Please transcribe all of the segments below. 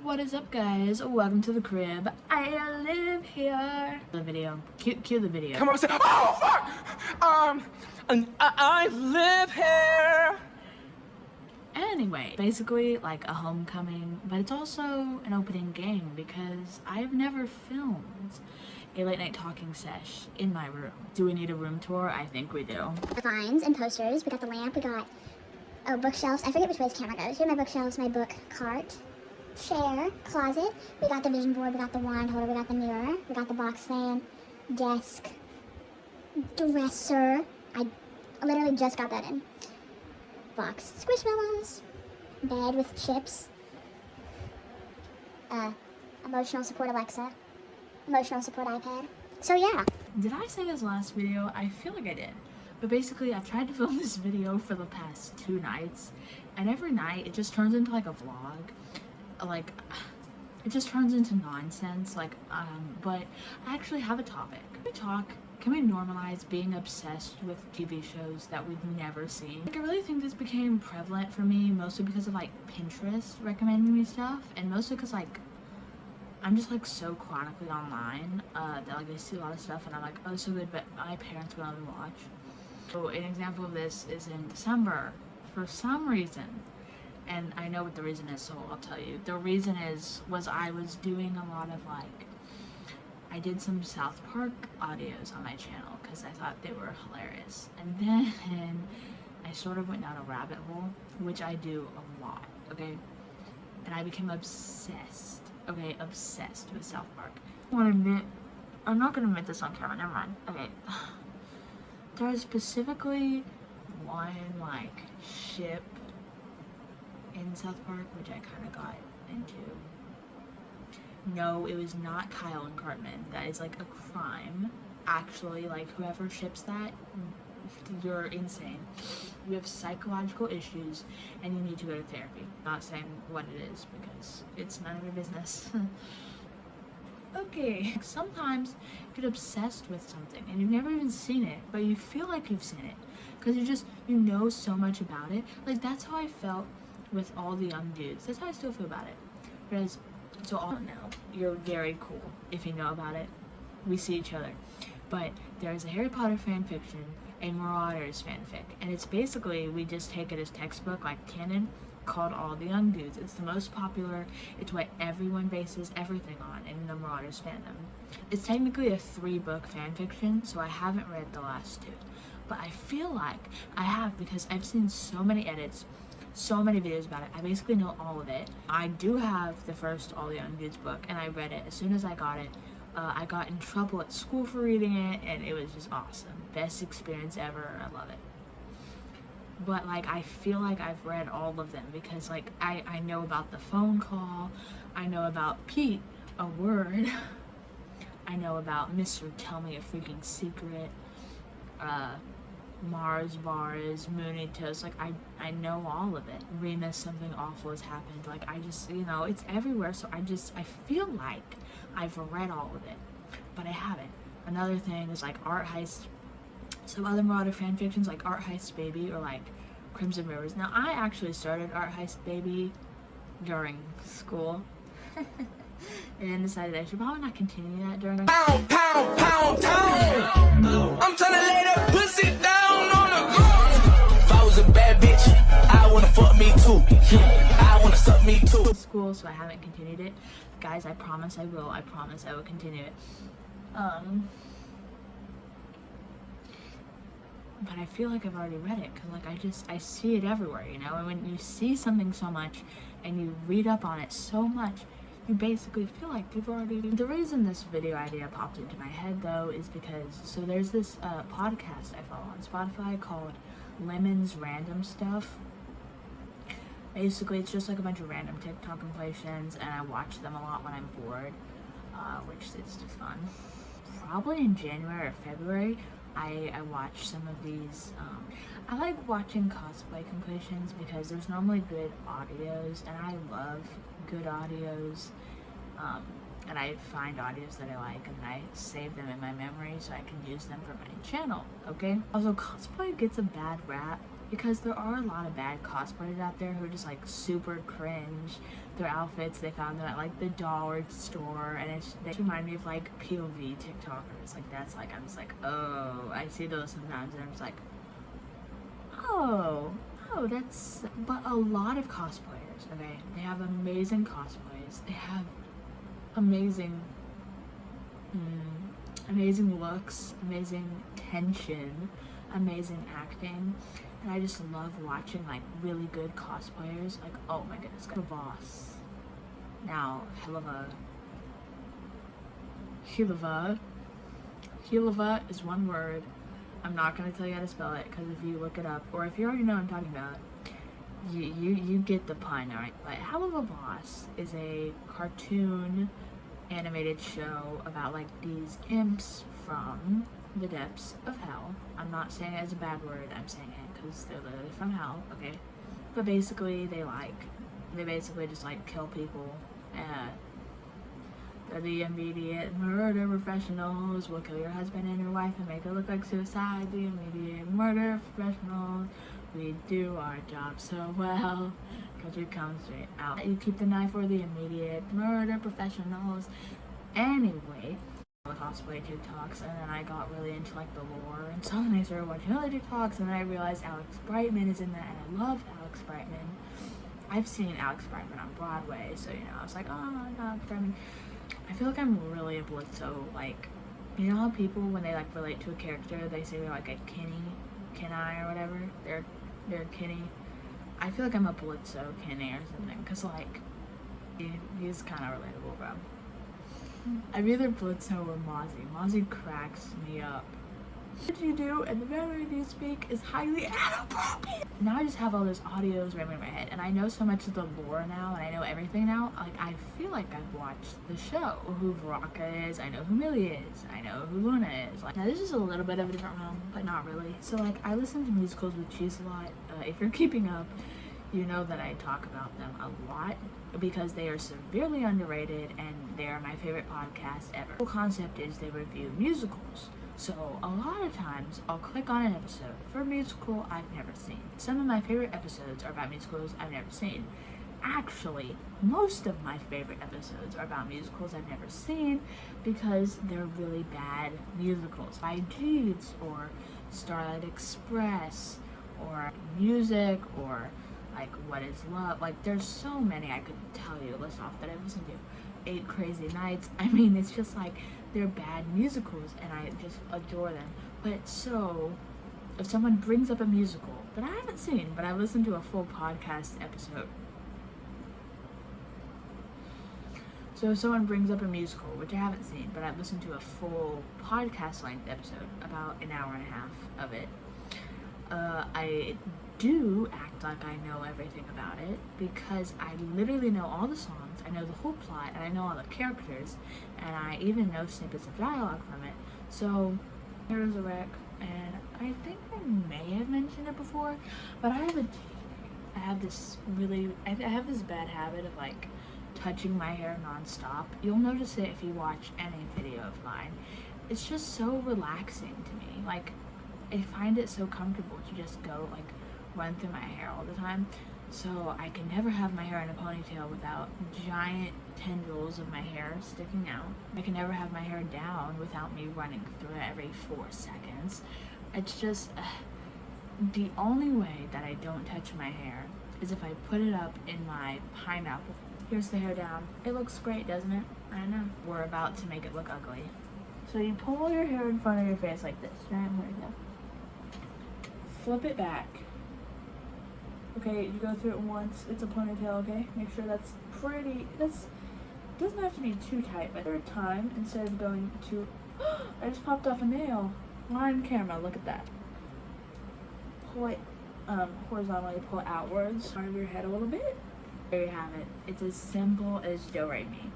What is up, guys? Welcome to the crib. I live here. The video. Cue the video. Come on, say, oh fuck! I live here. Anyway, basically like a homecoming, but it's also an opening game because I've never filmed a late night talking sesh in my room. Do we need a room tour? I think we do. Vines and posters. We got the lamp. We got bookshelves. I forget which way the camera goes. Here are my bookshelves, my book cart, chair, closet. We got the vision board. We got the wand holder. We got the mirror. We got the box fan, desk, dresser. I literally just got that in. Box, squishmallows, bed with chips, emotional support Alexa, emotional support iPad. So yeah. Did I say this last video? I feel like I did. But basically, I've tried to film this video for the past 2 nights, and every night it just turns into like a vlog. Like, it just turns into nonsense. But I actually have a topic. Can we normalize being obsessed with TV shows that we've never seen? Like, I really think this became prevalent for me mostly because of like Pinterest recommending me stuff, and mostly because like I'm just like so chronically online that like I see a lot of stuff and I'm like, oh, it's so good, but my parents will let me watch. So an example of this is in December for some reason, and I know what the reason is, so I'll tell you. The reason was I was doing a lot of I did some South Park audios on my channel because I thought they were hilarious, and then I sort of went down a rabbit hole, which I do a lot, okay, and I became obsessed with South Park. I'm not gonna admit this on camera, never mind. Okay, there was specifically one ship in South Park which I kind of got into. No, it was not Kyle and Cartman. That is like a crime. Actually, like whoever ships that, you're insane. You have psychological issues and you need to go to therapy. Not saying what it is because it's none of your business. Okay, sometimes you get obsessed with something and you've never even seen it, but you feel like you've seen it because you know so much about it. Like, that's how I felt with All the Young Dudes. That's how I still feel about it. Whereas, so all now, you're very cool if you know about it. We see each other. But there's a Harry Potter fan fiction, a Marauders fanfic, and it's basically, we just take it as textbook, like canon, called All the Young Dudes. It's the most popular. It's what everyone bases everything on in the Marauders fandom. It's technically a 3-book fan fiction, so I haven't read the last 2. But I feel like I have because I've seen so many edits, so many videos about it. I basically know all of it. I do have the first All the Young Dudes book, and I read it as soon as I got it. I got in trouble at school for reading it, and it was just awesome. Best experience ever. I love it. But I feel like I've read all of them because I know about the phone call, I know about Pete, a word, I know about Mr. Tell Me a Freaking Secret, Mars Bars, Mooney Toast. I know all of it. Remus, something awful has happened. I just, it's everywhere, so I feel like I've read all of it, but I haven't. Another thing is Art Heist. Some other Marauder fan fictions like Art Heist Baby or Crimson Rivers. Now, I actually started Art Heist Baby during school and then decided I should probably not continue that during Pound, pound, pound, pound. I'm trying to lay that pussy down on the ground. If I was a bad bitch, I wanna fuck me too. I wanna suck me too. School, so I haven't continued it. Guys, I promise I will. I promise I will continue it. But I feel like I've already read it because I see it everywhere, and when you see something so much and you read up on it so much, you basically feel like you've already. The reason this video idea popped into my head though is because there's this podcast I follow on Spotify called Lemon's Random Stuff. Basically, it's just a bunch of random TikTok compilations, and I watch them a lot when I'm bored, which is just fun. Probably in January or February, I watch some of these. I like watching cosplay compilations because there's normally good audios, and I love good audios. And I find audios that I like, and I save them in my memory so I can use them for my channel, okay? Also, cosplay gets a bad rap because there are a lot of bad cosplayers out there who are just like super cringe. Their outfits, they found them at like the dollar store, and they remind me of like POV TikTokers. Like that's like, I'm just like, oh, I see those sometimes, and I'm just like, oh, that's, but a lot of cosplayers, okay, they have amazing cosplays, they have amazing looks, amazing tension, amazing acting, and I just love watching like really good cosplayers. Like, oh my goodness, the boss. Now, Helava is one word. I'm not gonna tell you how to spell it, because if you look it up, or if you already know what I'm talking about, you get the pun, alright? But Helava Boss is a cartoon animated show about like these imps from the depths of hell. I'm not saying it as a bad word, I'm saying it because they're literally from hell, okay? But basically they basically just like kill people. They're the immediate murder professionals, will kill your husband and your wife and make it look like suicide. The immediate murder professionals, we do our job so well because we come straight out. You keep the knife, or the immediate murder professionals. Anyway, cosplay TikToks, and then I got really into like the lore, and so then I started watching other TikToks, and then I realized Alex Brightman is in that, and I love Alex Brightman. I've seen Alex Brightman on Broadway, so you know, I was like, oh, Alex Brightman. I feel like I'm really a Blitzo, like, you know how people, when they like relate to a character, they say they're like a Kenny or whatever, they're Kenny. I feel like I'm a Blitzo Kenny or something, cause like, he's kind of relatable, bro. I'm either Blitzo or Mozzie. Mozzie cracks me up. What you do and the manner you speak is highly inappropriate. Now I just have all those audios rambling in my head, and I know so much of the lore now, and I know everything now. Like, I feel like I've watched the show. Who Baraka is, I know who Millie is, I know who Luna is. Like, now this is a little bit of a different realm, but not really. So like, I listen to musicals with Cheese a lot. If you're keeping up, you know that I talk about them a lot because they are severely underrated, and they are my favorite podcast ever. The whole concept is they review musicals. So a lot of times I'll click on an episode for a musical I've never seen. Some of my favorite episodes are about musicals I've never seen. Actually, most of my favorite episodes are about musicals I've never seen because they're really bad musicals. By Jeeves or Starlight Express or Music or like What Is Love. Like, there's so many I could tell you, list off, that I've listened to. 8 Crazy Nights. I mean, it's just like, they're bad musicals and I just adore them. But so, if someone brings up a musical that I haven't seen, but I've listened to a full podcast episode. So if someone brings up a musical, which I haven't seen, but I've listened to a full podcast length episode, about an hour and a half of it, I do act like I know everything about it because I literally know all the songs, I know the whole plot, and I know all the characters, and I even know snippets of dialogue from it. So here's a rec, and I think I may have mentioned it before, but I have this bad habit of like touching my hair non-stop. You'll notice it if you watch any video of mine. It's just so relaxing to me. Like, I find it so comfortable to just go like run through my hair all the time. So I can never have my hair in a ponytail without giant tendrils of my hair sticking out. I can never have my hair down without me running through it every 4 seconds. It's just, the only way that I don't touch my hair is if I put it up in my pineapple. Here's the hair down. It looks great, doesn't it? I know. We're about to make it look ugly. So you pull your hair in front of your face like this. Right, here we go. Flip it back. Okay, you go through it once. It's a ponytail, okay? Make sure that's pretty. Doesn't have to be too tight, but third time, instead of going to, I just popped off a nail. On camera, look at that. Pull it horizontally, pull it outwards, front of your head a little bit. There you have it. It's as simple as do-re-mi.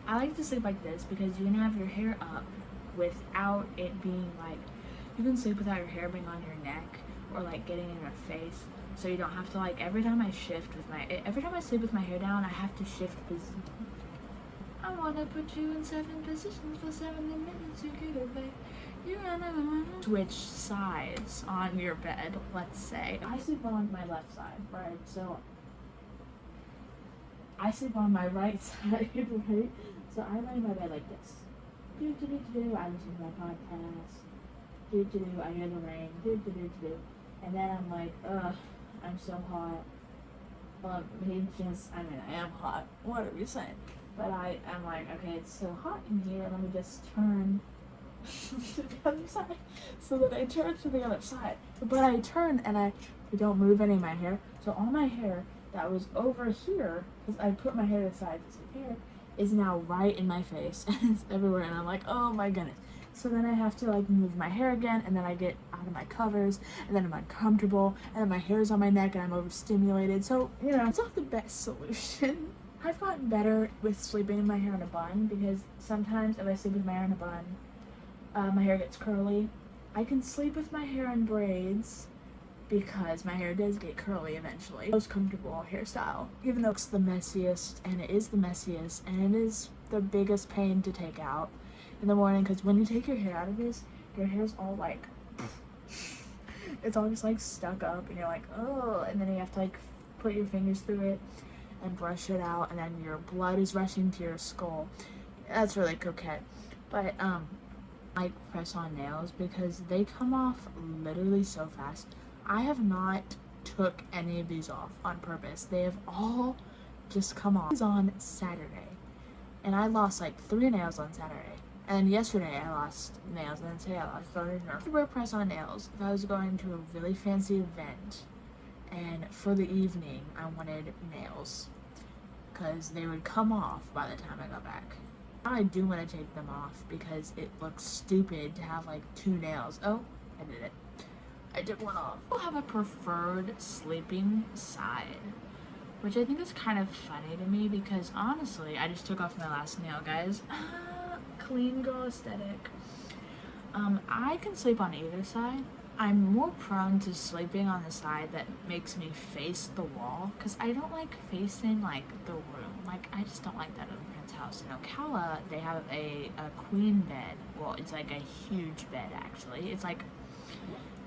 I like to sleep like this because you can have your hair up without it being like, you can sleep without your hair being on your neck or like getting in your face. So you don't have to like, every time I sleep with my hair down, I have to shift position. I wanna put you in 7 positions for 7 minutes. You get away. you're gonna switch sides on your bed, let's say. I sleep on my left side, right? So I sleep on my right side, right? So I lay in my bed like this. I listen to my podcast. I hear the rain. And then I'm like, ugh, I'm so hot. I am hot. Whatever you're saying. But I'm like, okay, it's so hot in here. Let me just turn to the other side. So that I turn to the other side. But I turn and I don't move any of my hair. So all my hair that was over here, because I put my hair aside to sit here, is now right in my face. And it's everywhere. And I'm like, oh my goodness. So then I have to like move my hair again, and then I get out of my covers, and then I'm uncomfortable, and then my hair's on my neck, and I'm overstimulated. So, it's not the best solution. I've gotten better with sleeping with my hair in a bun, because sometimes if I sleep with my hair in a bun, my hair gets curly. I can sleep with my hair in braids, because my hair does get curly eventually. Most comfortable hairstyle, even though it's the messiest, and it is the messiest, and it is the biggest pain to take out in the morning, because when you take your hair out of this, your hair's all like it's all just like stuck up, and you're like, oh, and then you have to like put your fingers through it and brush it out, and then your blood is rushing to your skull. That's really coquette. But I press on nails because they come off literally so fast. I have not took any of these off on purpose. They have all just come off. It was on Saturday, and I lost like 3 nails on Saturday. And yesterday I lost nails, and then today I lost 3 nails. I would wear press on nails if I was going to a really fancy event, and for the evening I wanted nails, because they would come off by the time I got back. I do want to take them off because it looks stupid to have like 2 nails. Oh, I did it. I took one off. I have a preferred sleeping side, which I think is kind of funny to me, because honestly, I just took off my last nail, guys. Clean girl aesthetic. I can sleep on either side. I'm more prone to sleeping on the side that makes me face the wall, because I don't like facing like the room. Like, I just don't like that in a parent's house. In Ocala, they have a queen bed. Well, it's like a huge bed, actually. It's like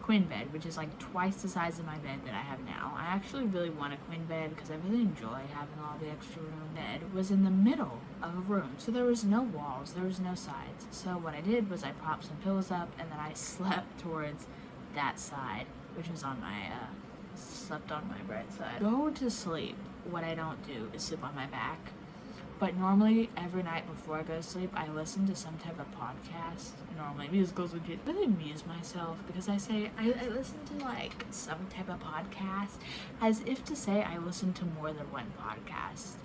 queen bed, which is like twice the size of my bed that I have now. I actually really want a queen bed because I really enjoy having all the extra room. Bed was in the middle of a room, so there was no walls, there was no sides. So what I did was I propped some pillows up, and then I slept towards that side, which was on my slept on my right side. Go to sleep, what I don't do is sleep on my back. But normally, every night before I go to sleep, I listen to some type of podcast. Normally, musicals would get really amuse myself, because I say I listen to like some type of podcast, as if to say I listen to more than one podcast.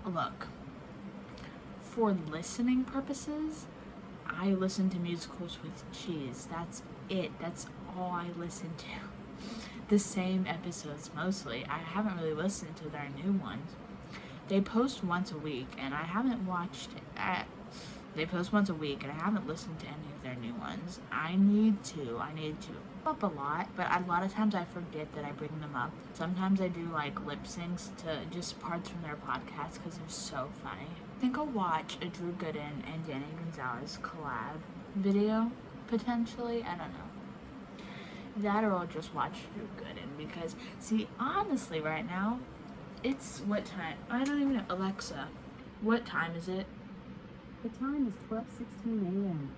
Look, for listening purposes, I listen to musicals with cheese. That's it. That's all I listen to. The same episodes mostly. I haven't really listened to their new ones. They post once a week, and I haven't watched it. They post once a week, and I haven't listened to any of their new ones. I need to. Up a lot, but a lot of times I forget that I bring them up. Sometimes I do like lip syncs to just parts from their podcast because they're so funny. I think I'll watch a Drew Gooden and Danny Gonzalez collab video, potentially. I don't know. That, or I'll just watch Drew Gooden, because, see, honestly, right now, it's what time? I don't even know. Alexa, what time is it? The time is 12:16 a.m.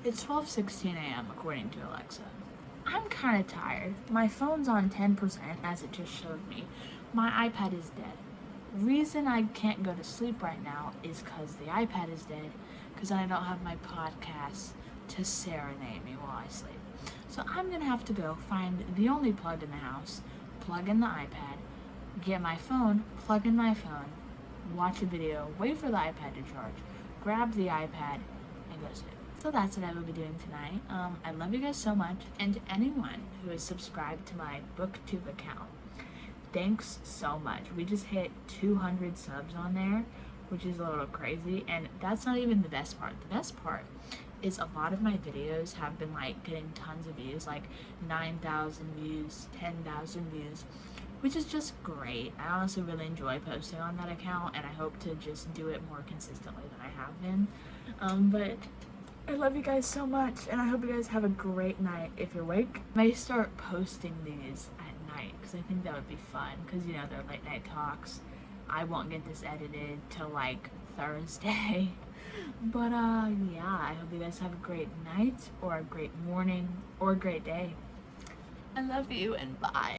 It's 12:16 a.m. according to Alexa. I'm kind of tired. My phone's on 10%, as it just showed me. My iPad is dead. Reason I can't go to sleep right now is because the iPad is dead, because I don't have my podcast to serenade me while I sleep. So I'm going to have to go find the only plug in the house, plug in the iPad, get my phone, plug in my phone, watch a video, wait for the iPad to charge, grab the iPad, and go to sleep. So that's what I will be doing tonight. I love you guys so much, and to anyone who is subscribed to my BookTube account, thanks so much. We just hit 200 subs on there, which is a little crazy, and that's not even the best part. The best part is a lot of my videos have been like getting tons of views, like 9,000 views, 10,000 views, which is just great. I honestly really enjoy posting on that account, and I hope to just do it more consistently than I have been. But I love you guys so much, and I hope you guys have a great night. If you're awake, I may start posting these at night because I think that would be fun because, you know, they're late night talks. I won't get this edited till like Thursday. But yeah, I hope you guys have a great night or a great morning or a great day. I love you and bye.